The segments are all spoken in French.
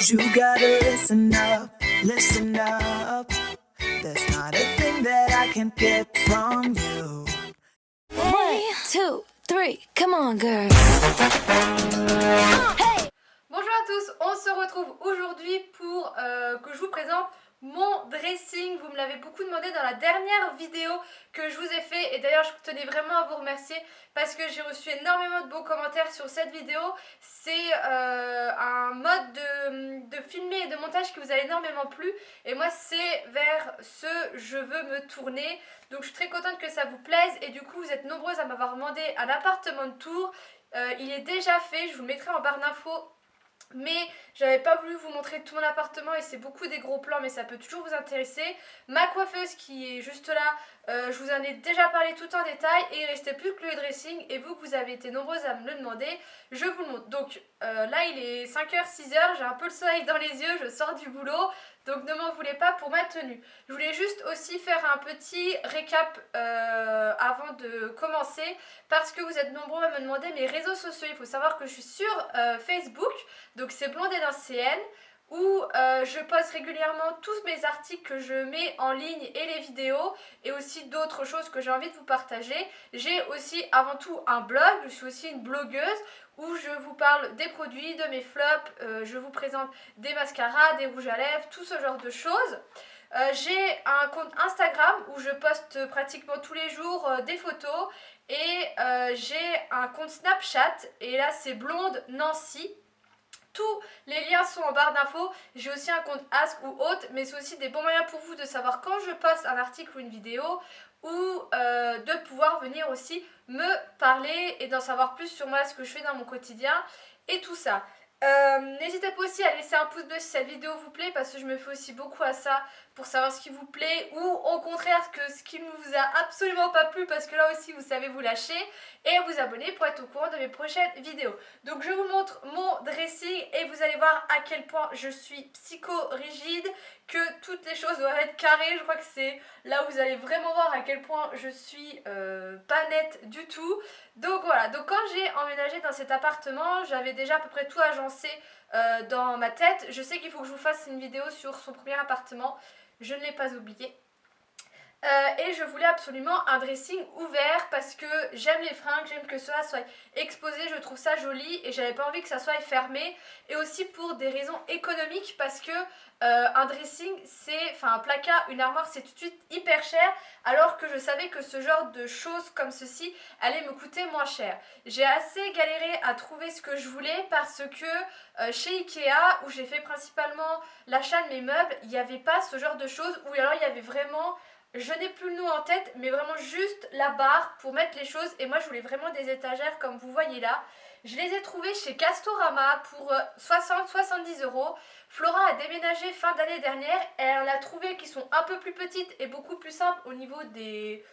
You gotta listen up. There's not a thing that I can't get from you. 1, 2, 3, come on girl. Hey. Bonjour à tous, on se retrouve aujourd'hui pour que je vous présente mon dressing. Vous me l'avez beaucoup demandé dans la dernière vidéo que je vous ai fait, et d'ailleurs je tenais vraiment à vous remercier parce que j'ai reçu énormément de bons commentaires sur cette vidéo. C'est un mode de filmer et de montage qui vous a énormément plu, et moi c'est vers ce je veux me tourner. Donc je suis très contente que ça vous plaise, et du coup vous êtes nombreuses à m'avoir demandé un appartement de tour. Il est déjà fait, je vous le mettrai en barre d'infos. Mais j'avais pas voulu vous montrer tout mon appartement, et c'est beaucoup des gros plans, mais ça peut toujours vous intéresser. Ma coiffeuse qui est juste là, je vous en ai déjà parlé tout en détail, et il restait plus que le dressing, et vous que vous avez été nombreuses à me le demander, je vous le montre. Donc là il est 5h, 6h, j'ai un peu le soleil dans les yeux, je sors du boulot, donc ne m'en voulez pas pour ma tenue. Je voulais juste aussi faire un petit récap avant de commencer, parce que vous êtes nombreux à me demander mes réseaux sociaux. Il faut savoir que je suis sur Facebook, donc c'est Blondé dans CN, où je poste régulièrement tous mes articles que je mets en ligne et les vidéos, et aussi d'autres choses que j'ai envie de vous partager. J'ai aussi avant tout un blog, je suis aussi une blogueuse où je vous parle des produits, de mes flops, je vous présente des mascaras, des rouges à lèvres, tout ce genre de choses. J'ai un compte Instagram où je poste pratiquement tous les jours des photos, et j'ai un compte Snapchat, et là c'est Blonde Nancy. Tous les liens sont en barre d'infos. J'ai aussi un compte Ask ou autre, mais c'est aussi des bons moyens pour vous de savoir quand je poste un article ou une vidéo, ou de pouvoir venir aussi me parler et d'en savoir plus sur moi, ce que je fais dans mon quotidien et tout ça. N'hésitez pas aussi à laisser un pouce bleu si cette vidéo vous plaît, parce que je me fais aussi beaucoup à ça pour savoir ce qui vous plaît, ou au contraire ce qui ne vous a absolument pas plu, parce que là aussi vous savez vous lâcher, et vous abonner pour être au courant de mes prochaines vidéos. Donc je vous montre mon dressing, et vous allez voir à quel point je suis psycho-rigide, que toutes les choses doivent être carrées. Je crois que c'est là où vous allez vraiment voir à quel point je suis pas nette du tout. Donc voilà, donc quand j'ai emménagé dans cet appartement, j'avais déjà à peu près tout agencé dans ma tête. Je sais qu'il faut que je vous fasse une vidéo sur son premier appartement, je ne l'ai pas oublié. Et je voulais absolument un dressing ouvert parce que j'aime les fringues, j'aime que cela soit exposé, je trouve ça joli, et j'avais pas envie que ça soit fermé. Et aussi pour des raisons économiques, parce que un dressing, enfin un placard, une armoire, c'est tout de suite hyper cher, alors que je savais que ce genre de choses comme ceci allait me coûter moins cher. J'ai assez galéré à trouver ce que je voulais, parce que chez Ikea, où j'ai fait principalement l'achat de mes meubles, il n'y avait pas ce genre de choses, ou alors il y avait vraiment... Je n'ai plus le nom en tête, mais vraiment juste la barre pour mettre les choses. Et moi, je voulais vraiment des étagères comme vous voyez là. Je les ai trouvées chez Castorama pour 60-70 euros. Flora a déménagé fin d'année dernière, et elle en a trouvé qui sont un peu plus petites et beaucoup plus simples au niveau des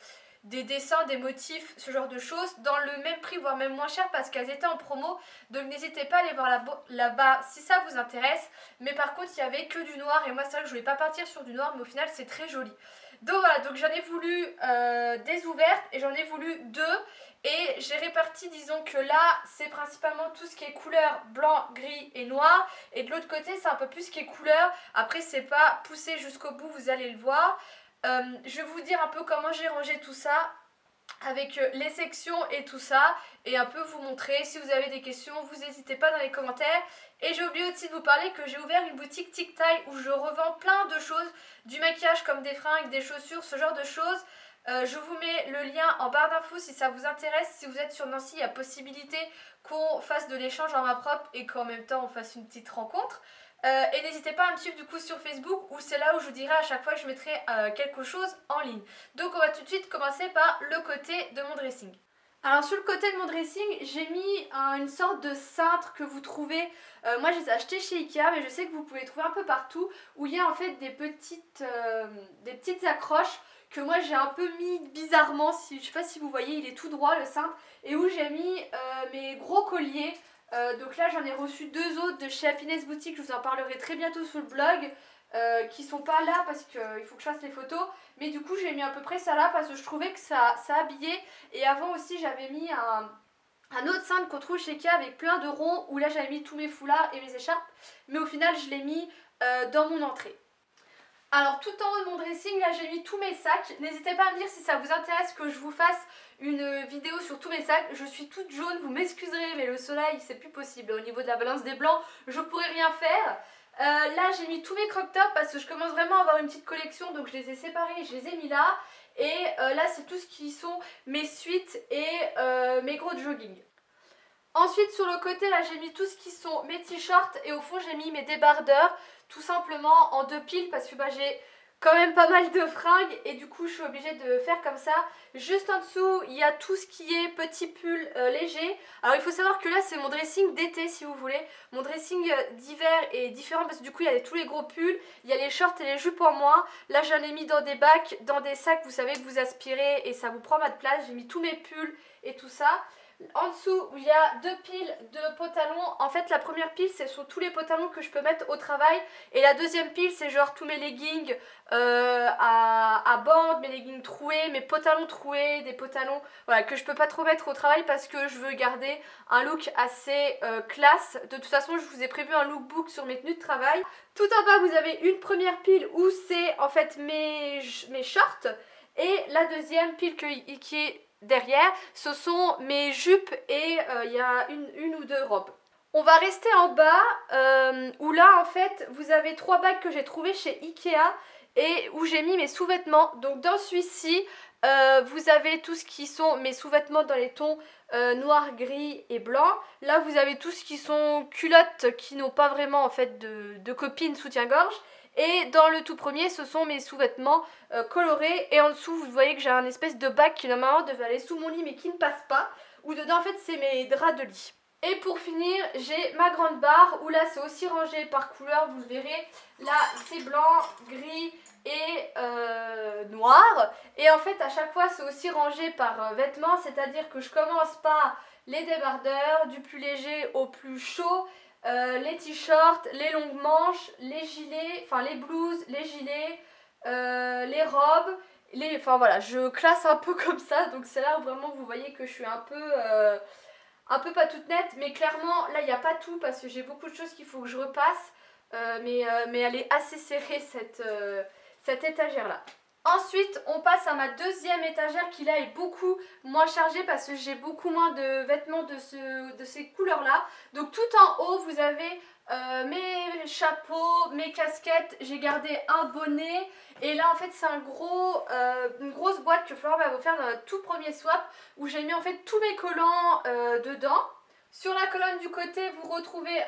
dessins, des motifs, ce genre de choses, dans le même prix, voire même moins cher, parce qu'elles étaient en promo. Donc n'hésitez pas à aller voir là-bas si ça vous intéresse. Mais par contre, il n'y avait que du noir, et moi c'est vrai que je voulais pas partir sur du noir, mais au final c'est très joli. Donc voilà, donc j'en ai voulu des ouvertes, et j'en ai voulu deux, et j'ai réparti, disons que là c'est principalement tout ce qui est couleur blanc, gris et noir, et de l'autre côté c'est un peu plus ce qui est couleur. Après c'est pas poussé jusqu'au bout, vous allez le voir. Je vais vous dire un peu comment j'ai rangé tout ça, avec les sections et tout ça, et un peu vous montrer. Si vous avez des questions, vous n'hésitez pas dans les commentaires. Et j'ai oublié aussi de vous parler que j'ai ouvert une boutique TikTok où je revends plein de choses, du maquillage comme des fringues, des chaussures, ce genre de choses. Je vous mets le lien en barre d'infos si ça vous intéresse. Si vous êtes sur Nancy, il y a possibilité qu'on fasse de l'échange en main propre, et qu'en même temps on fasse une petite rencontre. Et n'hésitez pas à me suivre du coup sur Facebook, où c'est là où je vous dirai à chaque fois que je mettrai quelque chose en ligne. Donc on va tout de suite commencer par le côté de mon dressing. Alors sur le côté de mon dressing, j'ai mis une sorte de cintre que vous trouvez, moi je les ai achetés chez Ikea, mais je sais que vous pouvez trouver un peu partout, où il y a en fait des petites accroches que moi j'ai un peu mis bizarrement, je sais pas si vous voyez, il est tout droit le cintre, et où j'ai mis mes gros colliers. Donc là j'en ai reçu deux autres de chez Happiness Boutique, je vous en parlerai très bientôt sur le blog, qui sont pas là parce qu'il faut que je fasse les photos, mais du coup j'ai mis à peu près ça là parce que je trouvais que ça habillait. Et avant aussi j'avais mis un autre cintre qu'on trouve chez Ikea avec plein de ronds où là j'avais mis tous mes foulards et mes écharpes, mais au final je l'ai mis dans mon entrée. Alors tout en haut de mon dressing, là j'ai mis tous mes sacs. N'hésitez pas à me dire si ça vous intéresse que je vous fasse une vidéo sur tous mes sacs. Je suis toute jaune, vous m'excuserez, mais le soleil c'est plus possible. Au niveau de la balance des blancs, je pourrais rien faire. Là j'ai mis tous mes crop tops parce que je commence vraiment à avoir une petite collection, donc je les ai séparés, je les ai mis là. Et là c'est tout ce qui sont mes suites et mes gros jogging. Ensuite sur le côté là j'ai mis tout ce qui sont mes t-shirts et au fond j'ai mis mes débardeurs tout simplement en 2 piles parce que j'ai quand même pas mal de fringues et du coup je suis obligée de faire comme ça. Juste en dessous il y a tout ce qui est petit pull léger. Alors il faut savoir que là c'est mon dressing d'été si vous voulez. Mon dressing d'hiver est différent parce que du coup il y a tous les gros pulls, il y a les shorts et les jupes en moins. Là j'en ai mis dans des bacs, dans des sacs, vous savez que vous aspirez et ça vous prend pas de place. J'ai mis tous mes pulls et tout ça. En dessous, il y a 2 piles de pantalons. En fait, la première pile, ce sont tous les pantalons que je peux mettre au travail. Et la deuxième pile, c'est genre tous mes leggings à bandes, mes leggings troués, mes pantalons troués, des pantalons voilà, que je peux pas trop mettre au travail parce que je veux garder un look assez classe. De toute façon, je vous ai prévu un lookbook sur mes tenues de travail. Tout en bas, vous avez une première pile où c'est en fait mes shorts. Et la deuxième pile qui est derrière, ce sont mes jupes et il y a une ou deux robes. On va rester en bas où là en fait vous avez 3 bacs que j'ai trouvé chez Ikea et où j'ai mis mes sous-vêtements. Donc dans celui-ci vous avez tout ce qui sont mes sous-vêtements dans les tons noir, gris et blanc. Là vous avez tout ce qui sont culottes qui n'ont pas vraiment en fait de copine soutien-gorge. Et dans le tout premier, ce sont mes sous-vêtements colorés. Et en dessous, vous voyez que j'ai un espèce de bac qui normalement devait aller sous mon lit mais qui ne passe pas. Où dedans, en fait, c'est mes draps de lit. Et pour finir, j'ai ma grande barre où là, c'est aussi rangé par couleur. Vous le verrez. Là, c'est blanc, gris et noir. Et en fait, à chaque fois, c'est aussi rangé par vêtements. C'est-à-dire que je commence par les débardeurs, du plus léger au plus chaud. Les t-shirts, les longues manches, les gilets, enfin les blouses, les gilets, les robes, enfin voilà, je classe un peu comme ça, donc c'est là où vraiment vous voyez que je suis un peu pas toute nette, mais clairement là il n'y a pas tout parce que j'ai beaucoup de choses qu'il faut que je repasse, mais elle est assez serrée cette étagère là. Ensuite, on passe à ma deuxième étagère qui là est beaucoup moins chargée parce que j'ai beaucoup moins de vêtements de ces couleurs-là. Donc tout en haut, vous avez mes chapeaux, mes casquettes. J'ai gardé un bonnet. Et là, en fait, c'est une grosse boîte que Florent m'a offert dans notre tout premier swap où j'ai mis en fait tous mes collants dedans. Sur la colonne du côté, vous retrouvez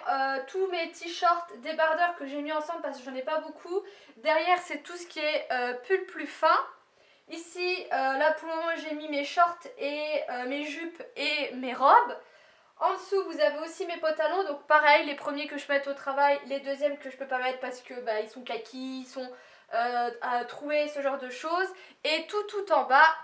tous mes t-shirts débardeurs que j'ai mis ensemble parce que j'en ai pas beaucoup. Derrière, c'est tout ce qui est pull plus fin. Ici, là pour le moment, j'ai mis mes shorts et mes jupes et mes robes. En dessous, vous avez aussi mes pantalons. Donc pareil, les premiers que je peux mettre au travail, les deuxièmes que je peux pas mettre parce que ils sont kakis, ils sont troués, ce genre de choses. Et tout en bas...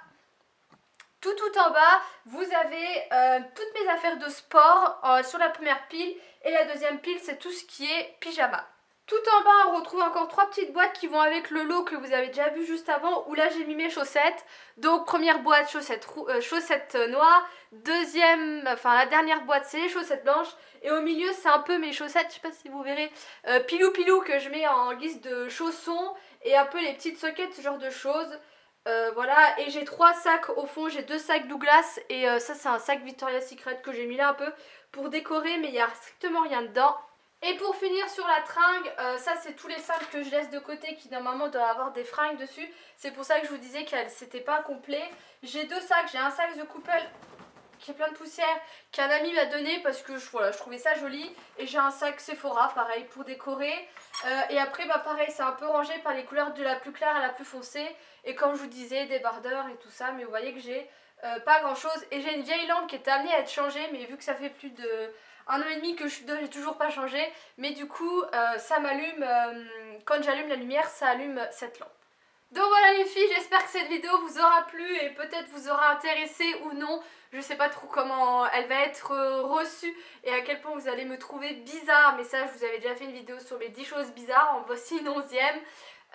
Tout en bas, vous avez toutes mes affaires de sport sur la première pile et la deuxième pile, c'est tout ce qui est pyjama. Tout en bas, on retrouve encore 3 petites boîtes qui vont avec le lot que vous avez déjà vu juste avant où là j'ai mis mes chaussettes. Donc première boîte, chaussettes noires, la dernière boîte c'est les chaussettes blanches et au milieu c'est un peu mes chaussettes, je sais pas si vous verrez, pilou que je mets en guise de chaussons et un peu les petites soquettes, ce genre de choses. Voilà, et j'ai 3 sacs au fond, j'ai 2 sacs Douglas et ça c'est un sac Victoria's Secret que j'ai mis là un peu pour décorer mais il n'y a strictement rien dedans. Et pour finir sur la tringue, ça c'est tous les sacs que je laisse de côté qui normalement doivent avoir des fringues dessus. C'est pour ça que je vous disais que c'était pas complet. J'ai 2 sacs, j'ai un sac The Couple qui est plein de poussière qu'un ami m'a donné parce que je trouvais ça joli. Et j'ai un sac Sephora pareil pour décorer. Et après pareil c'est un peu rangé par les couleurs de la plus claire à la plus foncée. Et comme je vous disais des bardeurs et tout ça, mais vous voyez que j'ai pas grand chose. Et j'ai une vieille lampe qui était amenée à être changée mais vu que ça fait plus de 1 an et demi que je n'ai toujours pas changé. Mais du coup ça m'allume, quand j'allume la lumière ça allume cette lampe. Donc voilà les filles, j'espère que cette vidéo vous aura plu et peut-être vous aura intéressé ou non. Je sais pas trop comment elle va être reçue et à quel point vous allez me trouver bizarre. Mais ça, je vous avais déjà fait une vidéo sur mes 10 choses bizarres, en voici une 11e.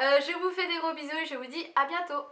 Je vous fais des gros bisous et je vous dis à bientôt.